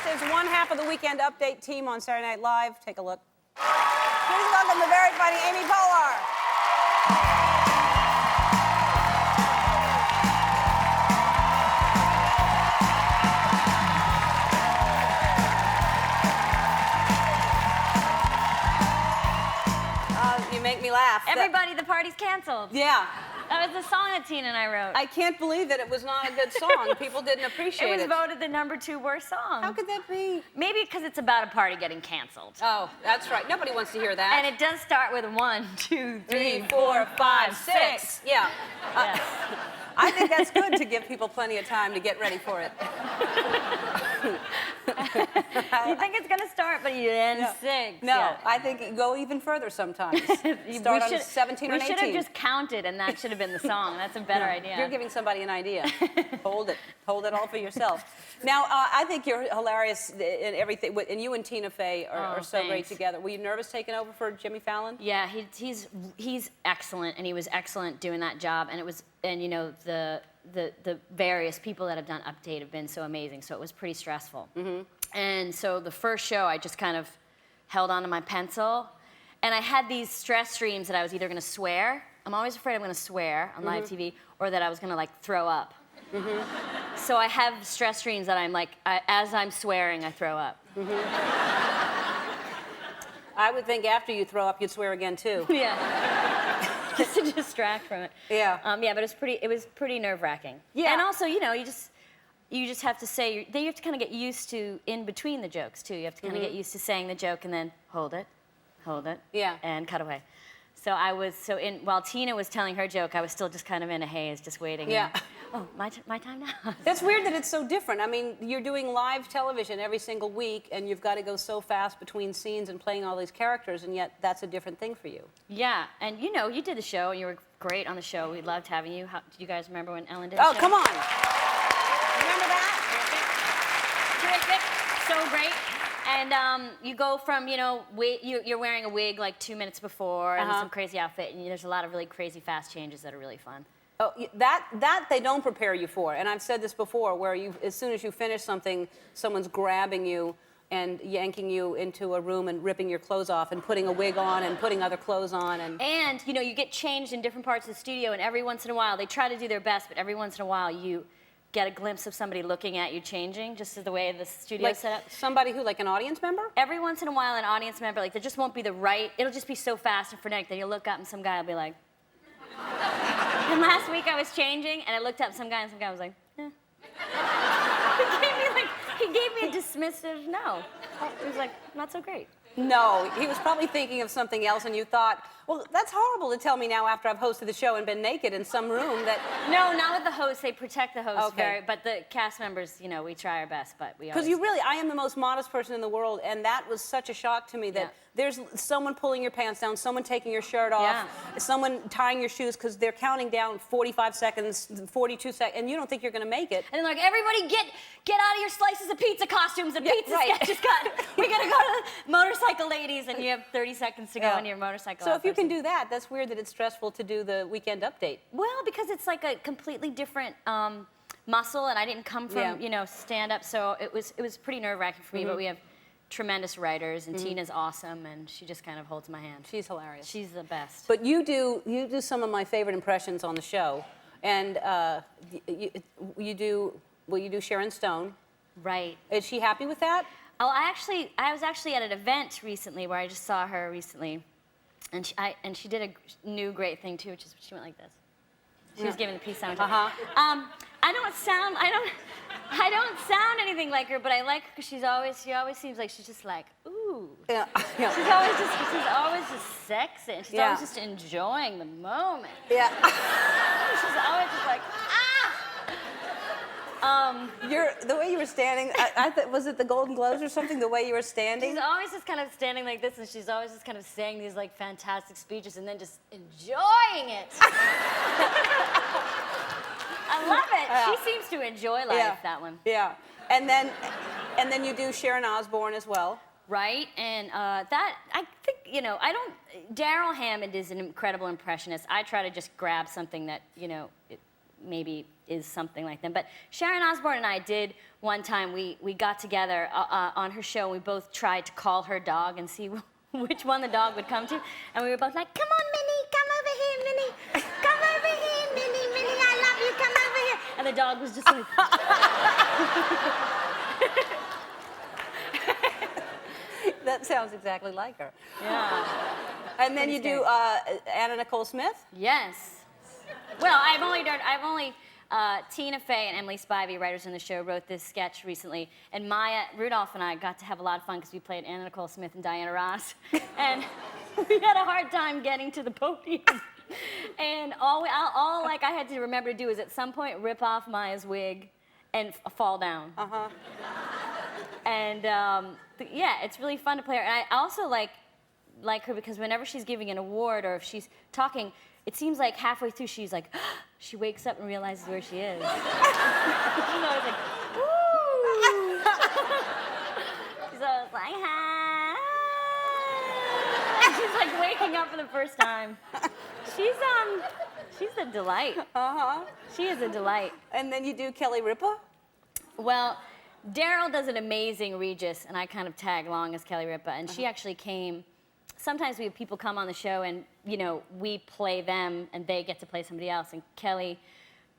is one half of the Weekend Update team on Saturday Night Live. Take a look. Please welcome the very funny Amy Poehler. You make me laugh. Everybody, the party's canceled. Yeah. That was the song that Tina and I wrote. I can't believe that it was not a good song. People didn't appreciate it. It was voted the #2 worst song. How could that be? Maybe because it's about a party getting canceled. Oh, that's right. Nobody wants to hear that. And it does start with 1, 2, 3, 3, 4, 4, 5, 5, 6. 6. Yeah. I think that's good to give people plenty of time to get ready for it. You think it's going to start, but you end 6. No, yeah. I think you go even further sometimes. Start on 17 or 18. We should have just counted, and that should have been the song. That's a better idea. You're giving somebody an idea. Hold it. Hold it all for yourself. Now, I think you're hilarious in everything, and you and Tina Fey are so great together. Were you nervous taking over for Jimmy Fallon? Yeah, he's excellent, and he was excellent doing that job, and it was, and you know, the various people that have done Update have been so amazing, so it was pretty stressful. Mm-hmm. And so the first show, I just kind of held onto my pencil, and I had these stress streams that I was either going to swear, I'm always afraid I'm going to swear on live TV, or that I was going to like throw up. Mm-hmm. So I have stress streams that I'm like, as I'm swearing, I throw up. Mm-hmm. I would think after you throw up, you'd swear again too. Yeah. Just to distract from it. Yeah. Yeah, but it was pretty nerve-wracking. Yeah. And also, you know, you just have to say, you have to kind of get used to in between the jokes too. You have to kind of get used to saying the joke and then hold it, yeah, and cut away. So while Tina was telling her joke, I was still just kind of in a haze, just waiting. Yeah. And, oh, my time now. That's weird that it's so different. I mean, you're doing live television every single week, and you've got to go so fast between scenes and playing all these characters, and yet that's a different thing for you. Yeah, and you know, you did the show, and you were great on the show. We loved having you. Did you guys remember when Ellen did the show? Oh, come on. Remember that? Terrific. So great. And you go from, you know, you're wearing a wig like 2 minutes before and some crazy outfit, and there's a lot of really crazy fast changes that are really fun. Oh, that they don't prepare you for. And I've said this before, where as soon as you finish something, someone's grabbing you and yanking you into a room and ripping your clothes off and putting a wig on and putting other clothes on. And you know, you get changed in different parts of the studio, and every once in a while, they try to do their best, but every once in a while, you get a glimpse of somebody looking at you changing, just as the way the studio's set up. Somebody who, like an audience member? Every once in a while, an audience member, like, there just won't be the right, it'll just be so fast and frenetic that you'll look up and some guy will be like, and last week I was changing, and I looked up some guy, and some guy was like, eh. He gave me a dismissive no. He was like, not so great. No, he was probably thinking of something else, and you thought, well, that's horrible to tell me now after I've hosted the show and been naked in some room that... No, not with the host. They protect the host very, but the cast members, you know, we try our best, but we always... Because you really, I am the most modest person in the world, and that was such a shock to me that there's someone pulling your pants down, someone taking your shirt off, someone tying your shoes because they're counting down 45 seconds, 42 seconds, and you don't think you're going to make it. And they're like, everybody get out of your slices of pizza costumes and pizza sketches cut. We got to go to the motorcycle ladies, and you have 30 seconds to go in your motorcycle So if you can do that, that's weird that it's stressful to do the Weekend Update. Well, because it's like a completely different muscle, and I didn't come from, you know, stand-up, so it was pretty nerve-wracking for me, but we have tremendous writers, and Tina's awesome, and she just kind of holds my hand. She's hilarious. She's the best. But you do some of my favorite impressions on the show, and you do Sharon Stone. Right. Is she happy with that? Oh, I was actually at an event recently where I just saw her recently, and she did a new great thing too, which is she went like this. She was giving the peace sign. I don't sound anything like her, but I like her because she always seems like she's just like, ooh. Yeah. She's always just sexy, and she's always just enjoying the moment. Yeah. She's always just like, the way you were standing, was it the Golden Globes or something, the way you were standing? She's always just kind of standing like this, and she's always just kind of saying these like fantastic speeches and then just enjoying it. I love it. She seems to enjoy life, that one. Yeah. And then you do Sharon Osbourne as well. Right, and that, I think, you know, Daryl Hammond is an incredible impressionist. I try to just grab something that, you know, maybe is something like them. But Sharon Osbourne and I did one time, we got together on her show, and we both tried to call her dog and see which one the dog would come to. And we were both like, come on, Minnie, come over here, Minnie. Come over here, Minnie, Minnie, I love you, come over here. And the dog was just like... That sounds exactly like her. Yeah. And then you do Anna Nicole Smith? Yes. Well, I've only Tina Fey and Emily Spivey, writers on the show, wrote this sketch recently, and Maya Rudolph and I got to have a lot of fun because we played Anna Nicole Smith and Diana Ross, and we had a hard time getting to the podium. And all like I had to remember to do is at some point rip off Maya's wig and fall down. Uh-huh. And yeah, it's really fun to play her. And I also like her because whenever she's giving an award or if she's talking, it seems like halfway through she's like, she wakes up and realizes where she is. She's always like, ooh. She's always like, hi. She's like waking up for the first time. She's a delight. Uh-huh. She is a delight. And then you do Kelly Ripa? Well, Daryl does an amazing Regis, and I kind of tag along as Kelly Ripa, and she actually came. Sometimes we have people come on the show, and we play them, and they get to play somebody else. And Kelly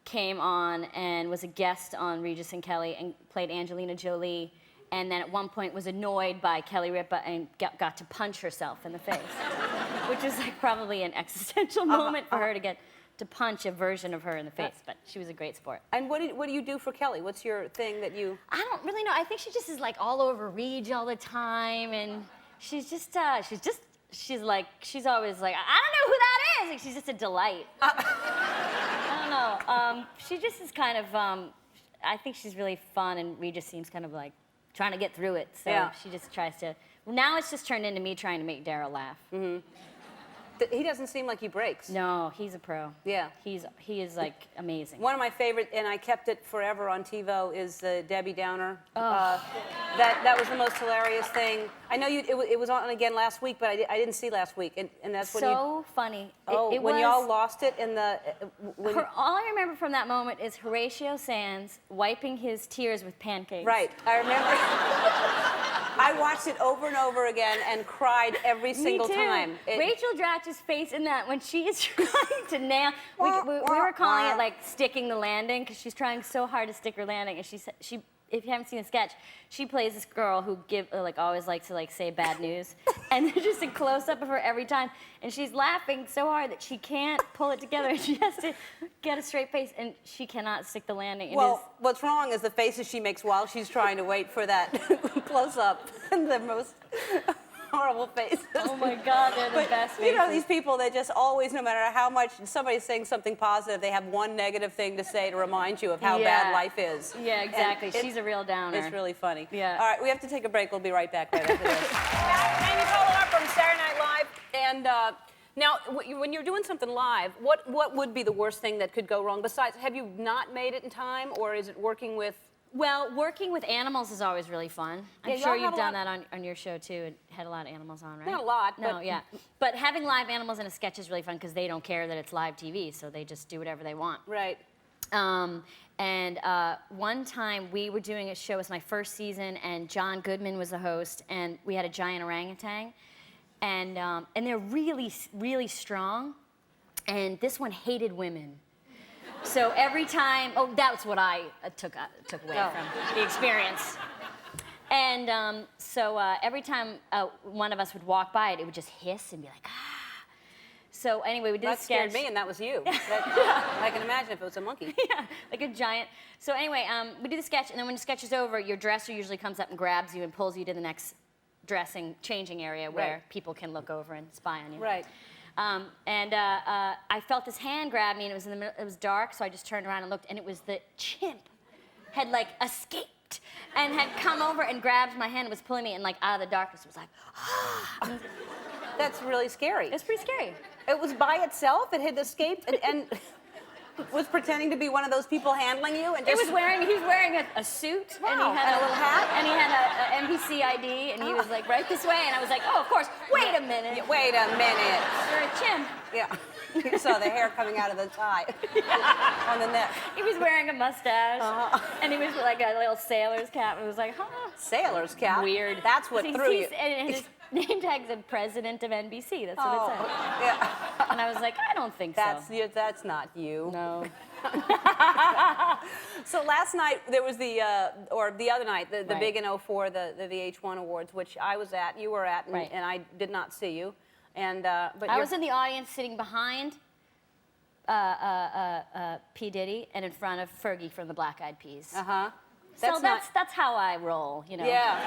came on and was a guest on Regis and Kelly, and played Angelina Jolie, and then at one point was annoyed by Kelly Ripa and got to punch herself in the face, which was like probably an existential moment for her to get to punch a version of her in the face, but she was a great sport. And what do you do for Kelly? What's your thing that you... I don't really know. I think she just is like all over Reg all the time, and she's just, she's always like, I don't know who that is. Like, she's just a delight. I don't know. She just is kind of, I think she's really fun, and Reg just seems kind of like trying to get through it. So she just tries to, now it's just turned into me trying to make Daryl laugh. Mm-hmm. He doesn't seem like he breaks. No, he's a pro. Yeah. He is like amazing. One of my favorite, and I kept it forever on TiVo, is Debbie Downer. Oh. That was the most hilarious thing. I know it was on again last week, but I didn't see last week, and that's when so funny. Oh, it when was, y'all lost it in the. All I remember from that moment is Horatio Sands wiping his tears with pancakes. Right, I remember. I watched it over and over again and cried every single time. Rachel Dratch's face in that when she is trying to nail. We were calling it like sticking the landing because she's trying so hard to stick her landing, and she if you haven't seen the sketch, she plays this girl who always likes to say bad news, and there's just a close up of her every time, and she's laughing so hard that she can't pull it together, and she has to get a straight face, and she cannot stick the landing. Well, what's wrong is the faces she makes while she's trying to wait for that close up, the most horrible faces. Oh my God, they're the best faces. You know, these people, they just always, no matter how much somebody's saying something positive, they have one negative thing to say to remind you of how bad life is. Yeah, exactly. She's a real downer. It's really funny. Yeah. All right, we have to take a break. We'll be right back right after this. Amy Poehler from Saturday Night Live. And now, when you're doing something live, what would be the worst thing that could go wrong? Besides, have you not made it in time, or is it working with... Well, working with animals is always really fun. I'm sure you've done that on your show, too, and had a lot of animals on, right? Not a lot, No, yeah. But having live animals in a sketch is really fun because they don't care that it's live TV, so they just do whatever they want. Right. And one time we were doing a show, it was my first season, and John Goodman was the host, and we had a giant orangutan. And they're really, really strong, and this one hated women. So every time, that's what I took away from the experience. And so every time one of us would walk by it, it would just hiss and be like, ah. So anyway, we did a sketch. That scared me, and that was you. I can imagine if it was a monkey. Yeah, like a giant. So anyway, we do the sketch, and then when the sketch is over, your dresser usually comes up and grabs you and pulls you to the next changing area where people can look over and spy on you. Right. I felt this hand grab me, and it was in the middle, it was dark, so I just turned around and looked, and it was the chimp had escaped and had come over and grabbed my hand and was pulling me, and out of the darkness it was like, ah. That's really scary. It's pretty scary. It was by itself. It had escaped and was pretending to be one of those people handling you, and just... He was wearing a suit, and he had a little hat, and he had a NBC ID, and he was right this way, and I was like, oh, of course. Wait a minute. Wait a minute. You're a chimp. Yeah. You saw the hair coming out of the tie on the neck. He was wearing a mustache, and he was with like a little sailor's cap. It was like, huh? Sailor's cap? Weird. That's what threw you. And his name tag said president of NBC. That's what it said. Yeah. And I was like, I don't think so. That's not you. No. So last night there was or the other night, the Right. big in 04, the VH1 Awards, which I was at, you were at, and, Right. and I did not see you. And but I was in the audience sitting behind P. Diddy and in front of Fergie from the Black Eyed Peas. So that's how I roll, you know. Yeah.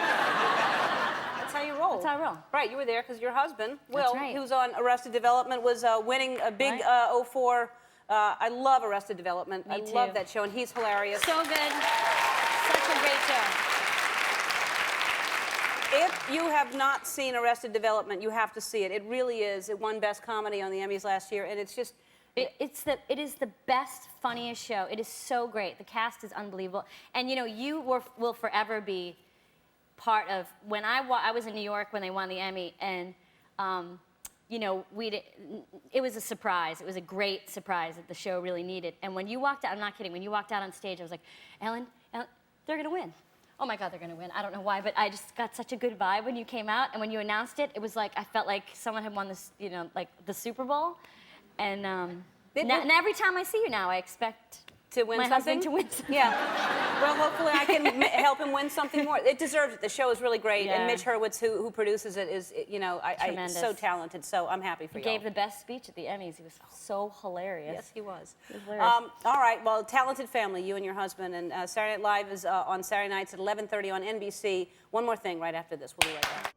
That's how you roll. That's how I roll. Right, you were there because your husband, Will, right. who's on Arrested Development, was winning a big 04. I love Arrested Development. Me I too. love that show, and he's hilarious. So good. Such a great show. If you have not seen Arrested Development, you have to see it. It really is. It won Best Comedy on the Emmys last year, and it's just... It is the best, funniest show. It is so great. The cast is unbelievable. And, you know, you will forever be part of... When I was in New York when they won the Emmy, and, you know, it was a surprise. It was a great surprise that the show really needed. And when you walked out, I'm not kidding, when you walked out on stage, I was like, Ellen, they're going to win. Oh my God, they're gonna win. I don't know why, but I just got such a good vibe when you came out, and when you announced it, it was like, I felt like someone had won this, you know, like the Super Bowl. And, and every time I see you now, I expect to win my something? husband to win something. Yeah. Well, hopefully I can help him win something more. It deserves it. The show is really great, Yeah. and Mitch Hurwitz, who produces it, is, you know, Tremendous. so talented. So I'm happy for you. He gave the best speech at the Emmys. He was so hilarious. Yes, he was. He was hilarious. All right. Well, talented family, you and your husband, and Saturday Night Live is on Saturday nights at 11:30 on NBC. One more thing right after this. We'll be right back.